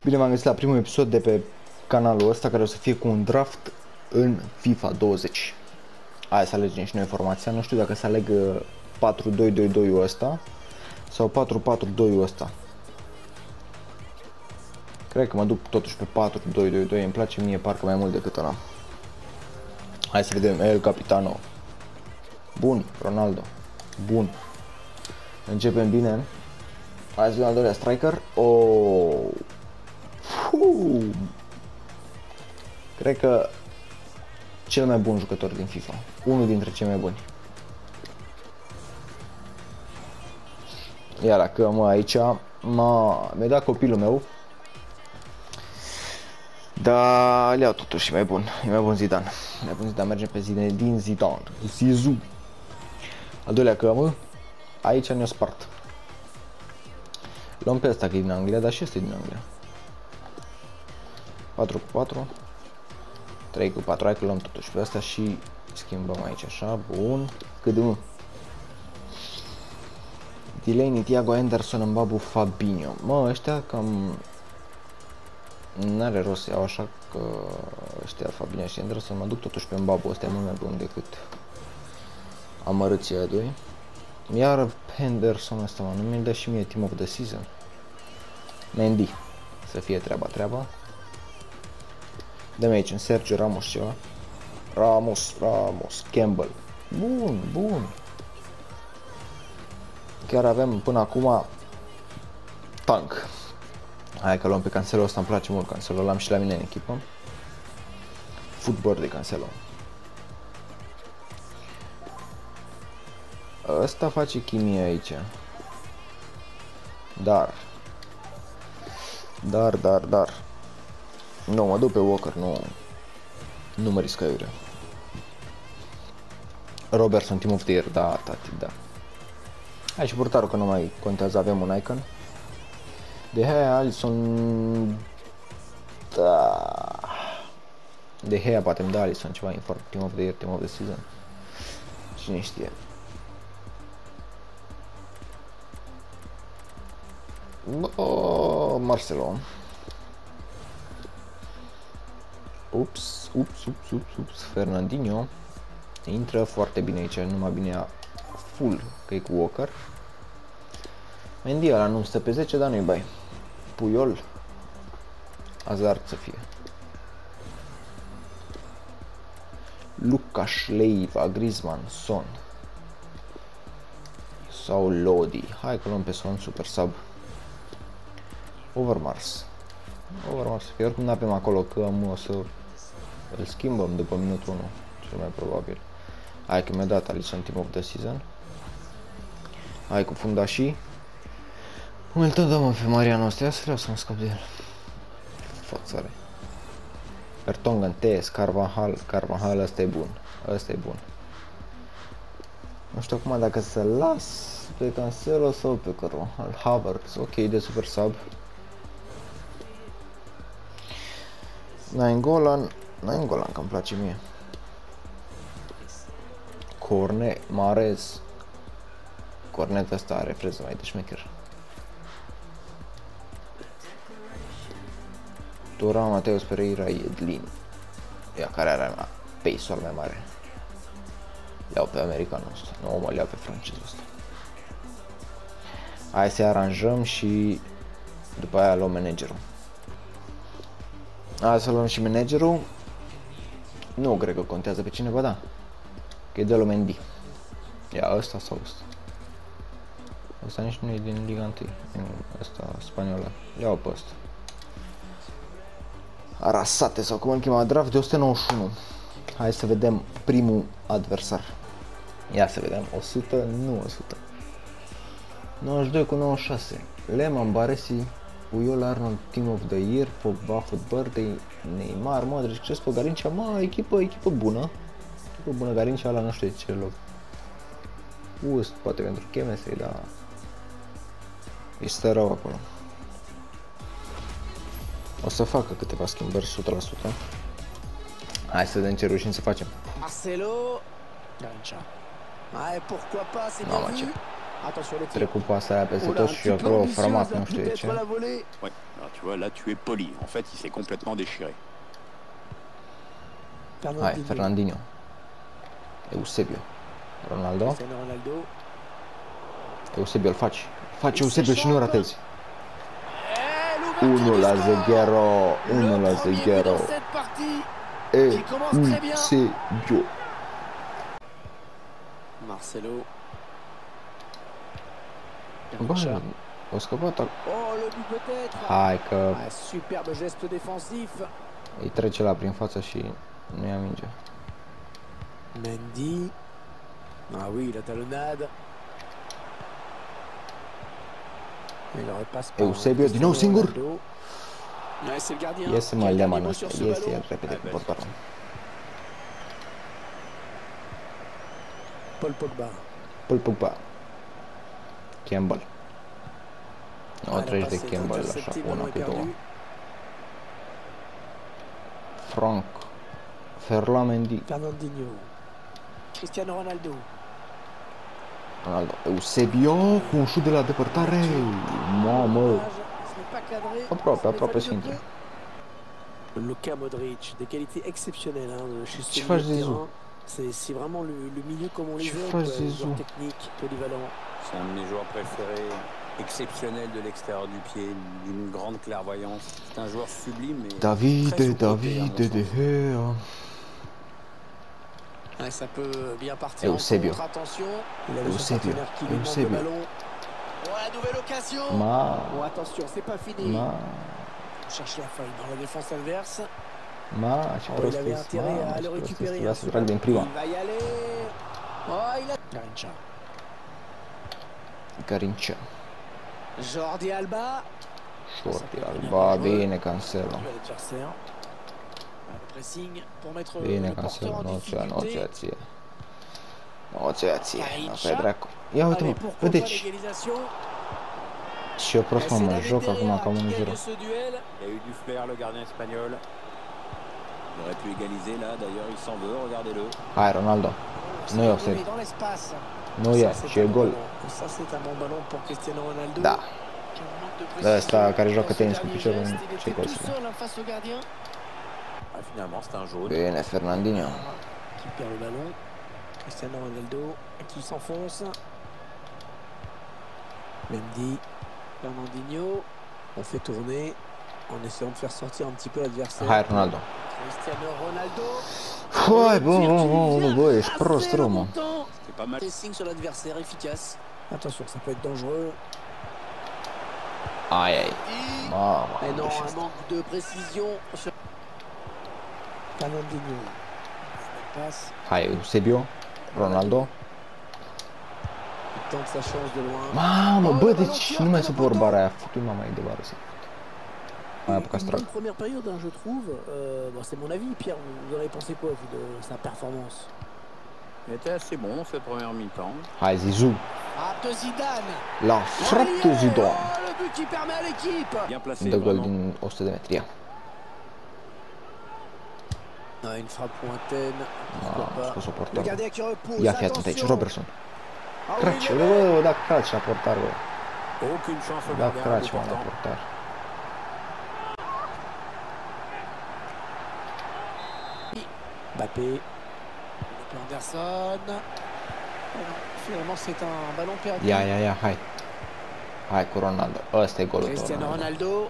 Bine v-am găsit la primul episod de pe canalul ăsta, care o să fie cu un draft în FIFA 20. Hai să alegem și noi formația. Nu știu dacă să aleg 4-2-2-2-ul ăsta sau 4-4-2-ul ăsta. Cred că mă duc totuși pe 4-2-2-2, îmi place mie parcă mai mult decât ăla. Hai să vedem. El Capitano. Bun, Ronaldo. Bun. Începem bine. Hai să vedem al doilea striker. Oh. Cred că cel mai bun jucător din FIFA. Unul dintre cei mai buni. Iar dacă aici mi-a dat copilul meu. Dar le-au totuși mai bun. E mai bun Zidane. Mai bun Zidane, mergem pe Zinedine Zidane. Zizou. Al doilea cămă. Aici ne-o spart. Luăm pe ăsta că e din Anglia, dar și ăsta e din Anglia. 4 cu 4. 3 cu 4, hai că luăm totuși pe asta și schimbăm aici așa, bun. Cât de mult? Delaney, Thiago Henderson, Mbabu, Fabinho. Mă, ăștia cam n-are rost să iau așa, că ăștia Fabinho și Henderson, mă duc totuși pe Mbabu, ăsta e mult mai bun decât amărâții aia doi. Iar Henderson ăsta, mă, nu mi-l dă și mie Team of the Season. Mendy, să fie treaba. Dă-mi aici un Sergio Ramos ceva. Ramos, Campbell. Bun. Chiar avem până acum tank. Hai că luăm pe Cancelo, ăsta îmi place mult. Cancelo l-am și la mine în echipă. Football de Cancelo. Ăsta face chimie aici. Dar. Nu, mă duc pe Walker, nu mă riscă iurea. Robertson, Team of the Year, da, tati, da. Hai și portarul, că nu mai contează, avem un icon. De Gea, Alisson, da. De Gea poate îmi da Alisson ceva inform, Team of the Year, Team of the Season. Cine știe. Marcelo. Ups, Fernandinho. Intră foarte bine aici, numai bine full, că e cu Walker. Mendy ăla nu stă pe 10, dar nu-i bai. Puyol. Hazard să fie. Lucas Leiva, Griezmann, Son. Sau Lodi. Hai că luăm pe Son, super sub. Overmars, că oricum n-avem acolo, că o să îl schimbăm după minutul 1, cel mai probabil. Hai că mi-a dat Alisson Team of the Season. Hai cu fundașii. Îl tot dăm pe Mariano ăsta, ia să vreau să mă scap de el. Fațare. Vertonghen, TS, Carvajal, ăsta e bun. Nu știu acum dacă să las pe Cancelo sau pe Carvajal. Havertz, ok, de super sub. Nainggolan, că îmi place mie. Cornet ăsta are freză mai de șmecher. Thuram, Mateus Pereira, Edlin. Ia care are pace-ul mai mare. Le-au pe americanul ăsta. Nu mă, le-au pe francezul ăsta. Hai să aranjăm și după aia luăm managerul. Hai să luăm și managerul. Nu cred că contează pe cineva, da. Că e de la Mendy. Ia ăsta sau ăsta. Ăsta nici nu e din Liga 1. Ăsta spaniolă. Ia-o pe ăsta. Arasate sau cum îl chema, draft de 191. Hai să vedem primul adversar. Ia să vedem. 100, nu 100. 92 cu 96. Lehmann, Baresi, Puyol, Arnold, Team of the Year, Pogba, Footbird, Neymar, Modric, Crespo, Garrincha, echipă bună. Echipă bună, Garrincha ăla nu știu ce loc. Poate pentru chemistry, dar este rău acolo. O să facă câteva schimbări 100%. Hai să vedem ce reușim să facem. Marcelo, Garrincha. Ai, pourquoi pas, c'est bien vu. Trecut pasa aia peste tot și acolo framat, nu știu de ce. Alors tu vois, là tu es poli. En fait, il s'est complètement déchiré. Hai, Fernandinho. Eusebio. Ronaldo. Cristiano Ronaldo. Eusebio, îl faci. Faci Eusebio și nu ratezi. 1 la 0. 1 la 0. Eusebio. Marcelo. Bă, o scăpat. Oh, le but peut-être. Hai că Superbe geste défensif. îi trece la prin față și nu ia mingea. Mendy. Ah oui, la talonnade. Il aurait pas Eusebio, din nou singur. Ouais, c'est le gardien. Iese mă Leman ăsta, iese el repede cu portarul. Paul Pogba. Paul Pogba. Campbell. Nu treci de Campbell așa cu una pe două. Frank. Ferland. Fernandinho. Cristiano Ronaldo. Ronaldo. Eusebio cu un șut de la depărtare. Mamă. Aproape să intre. Luka Modric, des qualités exceptionnelles. Ce faci, Zizou? C'est vraiment le milieu comme on les Ce aime, faci, Zizou? joueur technique, polyvalent. C'est un de mes joueurs préférés, exceptionnel de l'extérieur du pied, d'une grande clairvoyance. C'est un joueur sublime. Et David très De Gea. Ouais, ça peut bien partir. Eusebio. Attention. Il a Eusebio. qui lui demande le ballon. Oh, la nouvelle occasion. Oh, attention, c'est pas fini. On cherche la faille dans la défense adverse. Ce Il avait intérêt à le récupérer. Să trag din prima. Il va y aller. Oh, il a... Garincha. Jordi Alba. Jordi Alba, bine Cancelo. Pressing pour mettre Bine le porteur Cancelo, en nu difficulté. ți-a ție. Nu ți-a ție, pe dracu. Ia uite-mă, vedeți. Și eu prost mă joc acum cam 1-0. Il a eu du flair, le gardien espagnol. Il aurait pu égaliser là, d'ailleurs il s'en veut, regardez-le. Hai, Ronaldo. Nu e offside. Nu e, și e gol. Da. Ăsta care joacă tenis cu piciorul, ce gol să fie. Finalement, c'est un jaune. Bine, Fernandinho. Qui perd le ballon. Cristiano Ronaldo qui s'enfonce. Mendy. Fernandinho. On fait tourner en essayant de faire sortir un petit peu l'adversaire. Hai, Ronaldo. Cristiano Ronaldo. Hai, bă, ești prost, rău, mă. C'est pas mal. Pressing sur l'adversaire efficace. Attention, ça peut être dangereux. Ai. Mamă, Et non, un manque de précision sur Fernandinho. Passe. Hai, Eusebio. Ronaldo. Il tente sa chance de loin. Mamă, bă, deci nu mai suport bara aia. Fut-i mama mai de bară să. Mai apucat să trag. Une première période, hein, je trouve. Bon, c'est mon avis, Pierre. Vous en avez pensé quoi vu de sa performance? Il était assez bon cette première mi-temps. Hai, Zizou. Frappe de Zidane. La frappe de Zidane. Le but qui permet à l'équipe. Bien placé. De gol vraiment. din 100 de metri. Ia. Une frappe lointaine. A scos-o Le portarul. gardien qui repousse. Ia fi atent aici, Attention. Robertson. Ah oui, Craci, le bă, da craci la portar, bă. Aucune chance au Da gardien. craci, mă, la pourtant. portar. Mbappé. Anderson. Finalement, c'est un ballon perdu. Ia, hai. Hai cu Ronaldo. Ăsta e golul tău, Cristiano Ronaldo. Ronaldo.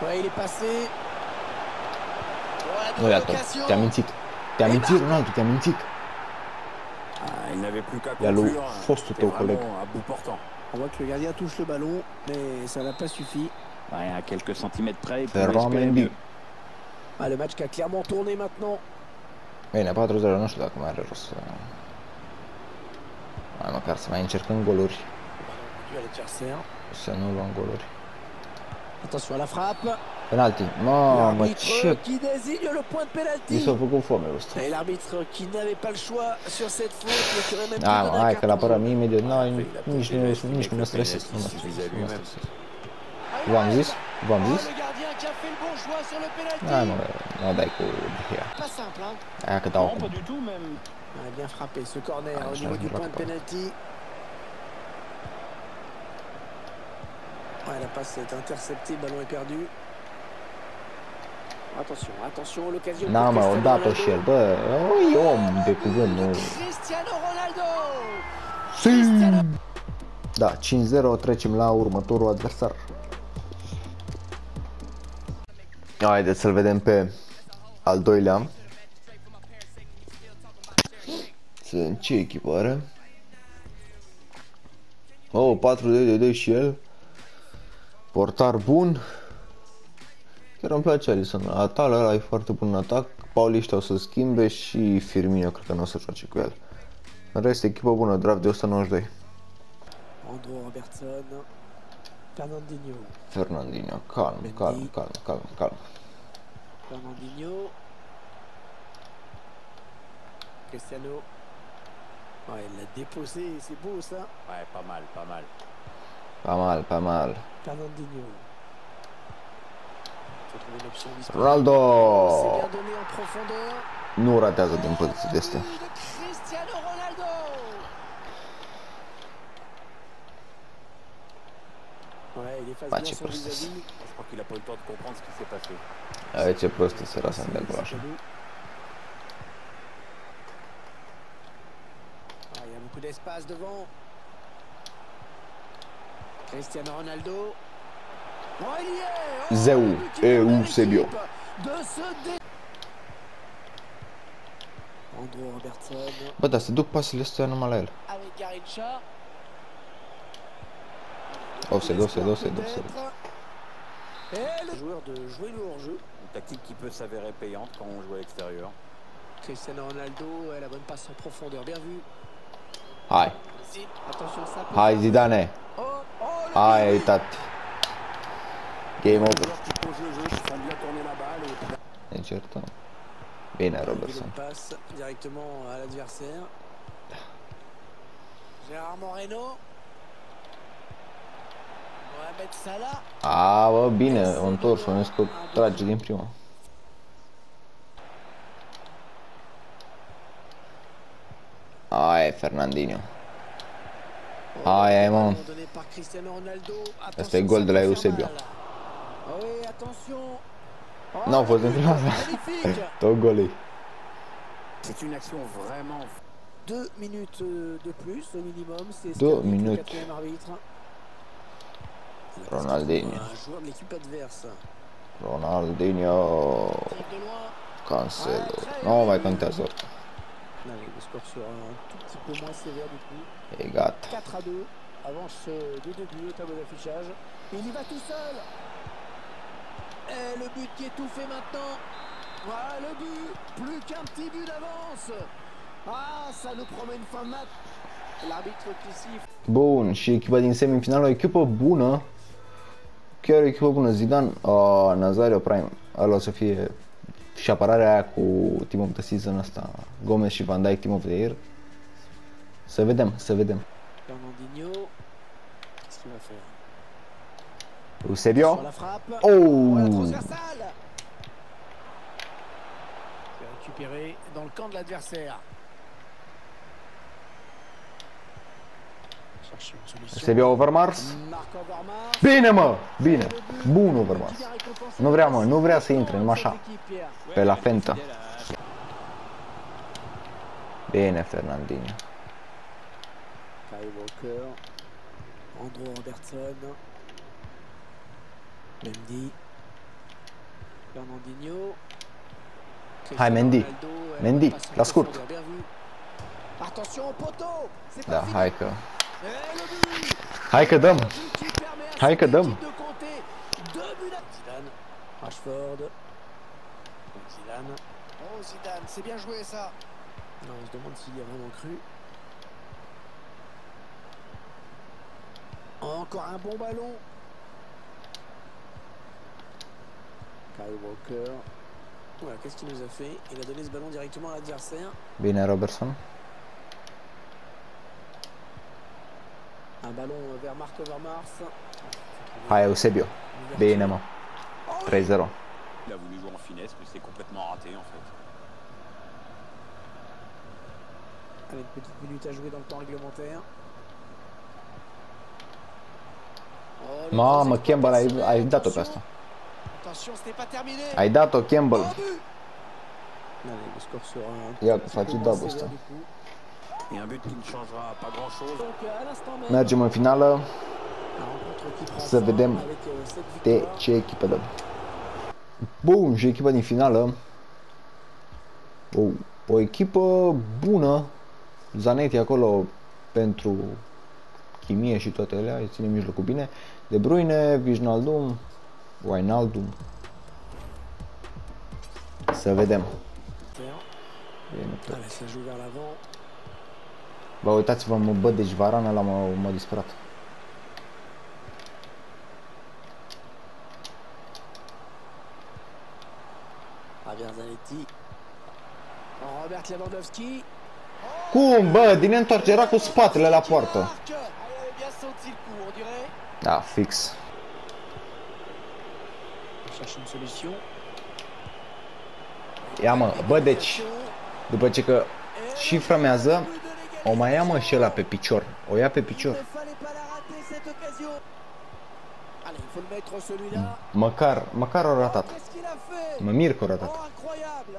Ouais, il est passé. Nu e al tău. Te-a mințit. Te-a mințit, Ronaldo, te-a mințit. Ah, il n'avait plus qu'à Il y a le conclure. fostul C'était tău vraiment coleg. à bout portant. On voit que le gardien touche le ballon, mais ça n'a pas suffi. Ouais, à quelques centimètres près, il pouvait Ferland espérer Mendy. mieux. Ah, le match qui a clairement tourné maintenant. Bine, 4-0, nu știu dacă mai are rost să... Mai măcar să mai încercăm goluri. Du à l'adversaire. Să nu luăm goluri. Attention à la frappe. Penalti. Mamă, L'arbitre ce... qui désigne le point de Mi pénalty. s-a făcut foame ăsta. Et l'arbitre qui n'avait pas le choix sur cette faute, mais qui aurait même pu Da, donner un hai că la carton pără jaune. mie imediat, nici nu mă stresez. Nu mă stresez. V-am zis? V-am zis? Le gardien qui a fait le bon choix sur le pénalty. Hai mă, nu dai cu Gea. Pas simple, hein. Aia că dau Non, acum. pas du tout même. Ah, bien frappé ce corner Ah, au je niveau ne du bloque point de pas. pénalty. Ouais, la passe est interceptée, ballon est perdu. Attention, attention, l'occasion. N-am mai dat-o și el, bă, e om de cuvânt, nu. Cristiano Ronaldo! Da, 5-0, trecem la următorul adversar. Haideți să-l vedem pe al doilea. Să vedem ce echipă are. Oh, 4-2 și el. Portar bun. Chiar îmi place Alisson. Atala ăla e foarte bun în atac. Pauliști o să schimbe și Firmino cred că nu o să joace cu el. În rest, echipă bună, draft de 192. Andro Robertson. Fernandinho, calm. Fernandinho. Cristiano. Ouais, il l'a déposé, c'est beau ça. Ouais, pas mal. Pas mal. Fernandinho. Faut trouver une option disponible. Ronaldo! C'est bien donné en profondeur. Nu ratează din poziții de astea. Cristiano Ronaldo. Ouais, il efface bien son vis-à-vis. Je crois qu'il a pas eu le temps de comprendre ce qui s'est passé. Ai ce prost e Serasan de acolo așa. Il y a beaucoup d'espace devant. Cristiano Ronaldo. Oh, il y est. Zeu, Eusebio. Andro Robertson. Bă, dar se duc pasele astea numai la el. Avec Garrincha. Offside. Et le joueur de jouer le hors-jeu. Une tactique qui peut s'avérer payante quand on joue à l'extérieur. Cristiano Ronaldo, la bonne passe en profondeur, bien vu. Hai. Attention, ça peut... Hai, Zidane. Hai, ai uitat. Game over. Les joueurs qui posent le jeu, qui font bien tourner la balle et... Ne certăm. Bine, Robertson. Une passe directement à l'adversaire. Gérard Moreno. Mohamed Salah. A, bă, bine, o întors, o că trage din prima. Hai, Fernandinho. Hai, mă. Asta e gol de la Eusebio. N-au fost în prima asta. Tot golii. C'est une action vraiment... 2 minutes de plus au minimum, c'est 2 le minutes. quatrième arbitre. Ronaldinho. Un joueur de l'équipe adverse. Ronaldinho. De loin. Cancelo. Nu mai contează oricum. Le score sera un tout petit peu moins sévère du coup. E gata. 4-2. Avance de 2 buts au tableau d'affichage. Il y va tout seul. Et le but qui est tout fait maintenant. Voilà le but. Plus qu'un petit but d'avance. Ah, ça nous promet une fin de match. L'arbitre qui siffle. Bun, și echipa din semifinală, o echipă bună. Chiar o echipă bună. Zidane, Nazario Prime. Ăla o să fie și apărarea aia cu Team of the Season asta. Gomez și Van Dijk, Team of the Year. Să vedem. Fernandinho. Qu'est-ce qu'il va faire? Eusebio. Sur la frappe. Oh! La transversale. C'est récupéré dans le camp de l'adversaire. Chercher une solution. Eusebio Overmars. Marc Overmars. Bine, mă! Bine! Bun Overmars. Nu vrea, mă, nu vrea să intre, numai așa. Pe la fentă. Bine, Fernandinho. Kyle Walker. Andro Robertson. Mendy. Fernandinho. Hai, Mendy. Mendy, la scurt. Attention au poteau. Da, hai că dăm. Hai că dăm. Zidane. Rashford. Zidane. Oh Zidane, c'est bien joué ça. Non, on se demande s'il y a vraiment cru. Encore un bon ballon. Kyle Walker. Voilà, qu'est-ce qu'il nous a fait? Il a donné ce ballon directement à l'adversaire. Bine, Robertson. Un ballon vers Marc Overmars. Hai, Eusebio. Bine, mă. 3-0. Il a voulu jouer en finesse, mais c'est complètement raté en fait. Allez, une petite minute à jouer dans le temps réglementaire. Mamă, Campbell, ai dat-o pe asta. Attention, ce n'est pas terminé. Ai dat-o, Campbell. Allez, le score sera un Ia, petit faci peu moins double sévère ăsta. du coup. Et un but qui ne changera pas grand-chose. Donc à l'instant même, Mergem în finală. la rencontre qui prend Să fin vedem avec, cette de victoire. ce echipă dăm. Bun, și echipa din finală. O echipă bună. Zanetti acolo pentru chimie și toate alea, îi ține mijlocul bine. De Bruyne, Wijnaldum, Wijnaldum. Să vedem. Bine, Allez, ça joue vers l'avant. bă, uitați-vă, bă, deci Varane ăla m-a disperat. Javier Zanetti. Robert Lewandowski. Cum, bă, din întoarce, era cu spatele la poartă. Il avait bien senti le coup, on dirait. Da, fix. On cherche une solution. Ia mă, bă, deci, după ce că și framează, o mai ia mă și ăla pe picior. O ia pe Il picior. ne fallait pas la rater cette occasion. Allez, il faut le mettre celui-là. Măcar o ratat. Qu'est-ce qu'il a fait? Mă mir că o ratat. Oh, incroyable.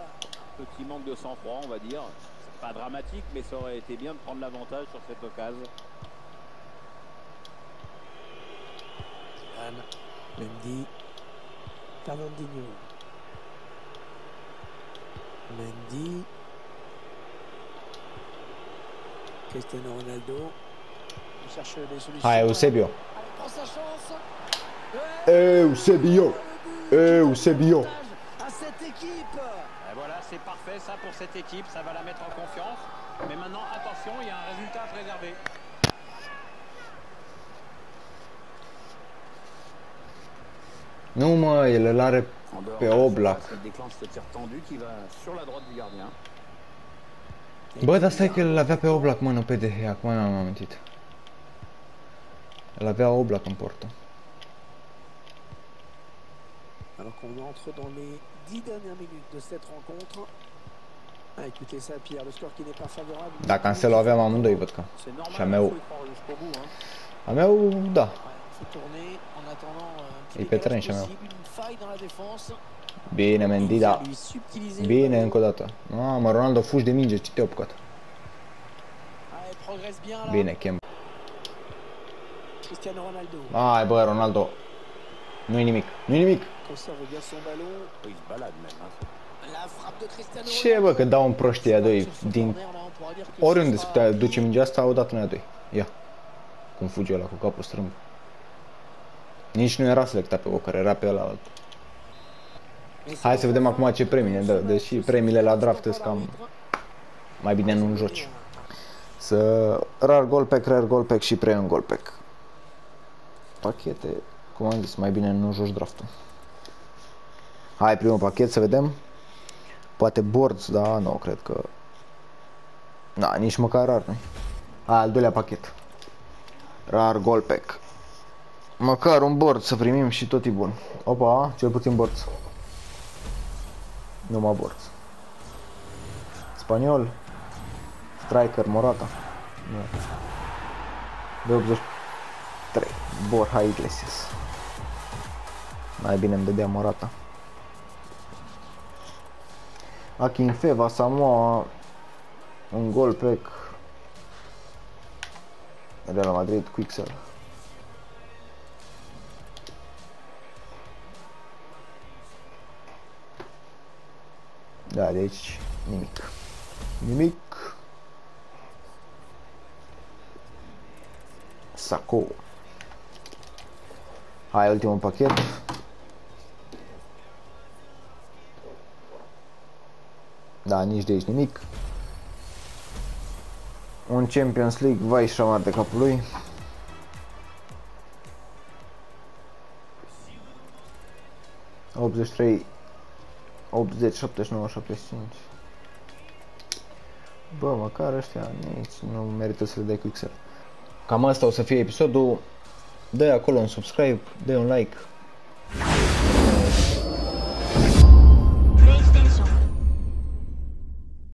Petit manque de sang-froid, on va dire. C'est pas dramatique, mais ça aurait été bien de prendre l'avantage sur cette occasion. Anne, Mendy, Fernandinho. Mendy. Cristiano Ronaldo. Il cherche des solutions. Hai, Eusebio. Allez, prend sa chance. Eusebio. Eusebio. À cette équipe. Et voilà, c'est parfait ça pour cette équipe, ça va la mettre en confiance. Mais maintenant, attention, il y a un résultat à préserver. Nu mă, el îl are En dehors pe de la Oblak. surface, il déclenche ce tir tendu qui va sur la droite du gardien. Bă, dar stai că îl avea pe Oblak, mă, nu pe De Gea, acum mi-am amintit. Îl avea Oblak în portă. Alors qu'on entre dans les 10 dernières minutes de cette rencontre. Ah, écoutez ça, Pierre, le score qui n'est pas favorable. Da, Cancelo aveam amândoi, văd că. C'est normal, Și a il meu, faut y croire jusqu'au bout. Hein. a meu, da. Il faut tourner en attendant un petit Et Petrin, décalage jamais. possible, une faille dans la défense. Bine, Mendy, da. Lui subtiliser Bine, le încă o dată. Mamă, Ronaldo, fugi de minge, ce te-ai apucat? Allez, progresse bien là. Bine, Chem. Cristiano Ronaldo Hai, bă, Ronaldo. Nu-i nimic, nu-i nimic. conserve bien son ballon. Il se balade même. Hein. La frappe de Cristiano Ce, bă, că dau în proștii aia doi. Sur ce Din corner, là, on pourra dire que oriunde ce se sera putea duce mingea asta, au dat în aia doi. Ia. Cum fuge ăla cu capul strâmb. Nici nu era selectat pe Walker, era pe ăla altul. Hai să vedem acum ce premii ne dă, deși premiile la draft sunt cam mai bine nu joci. Să rar goal pack și pre-un goal pack. Pachete, cum am zis, mai bine nu joci draftul. Hai, primul pachet să vedem. Poate boards, da, nu, cred că... Da, nici măcar rar, nu. Hai, al doilea pachet. Rar goal pack. Măcar un board să primim și tot e bun. Opa, cel puțin boards. Numai boards. Spaniol. Striker, Morata. Nu. De 83. Borja Iglesias. Mai bine îmi dădea Morata. Akinfeva, Samoa. Un gol pack. Real Madrid, Quixel. Da, de aici nimic. Nimic. Saco. Hai, ultimul pachet. Da, nici de aici nimic. Un Champions League, vai și ramar de capul lui. ...83... 80, 79, 75. Bă, măcar ăștia nici nu merită să le dai Quixel. Cam asta o să fie episodul. Dă acolo un subscribe, dă un like.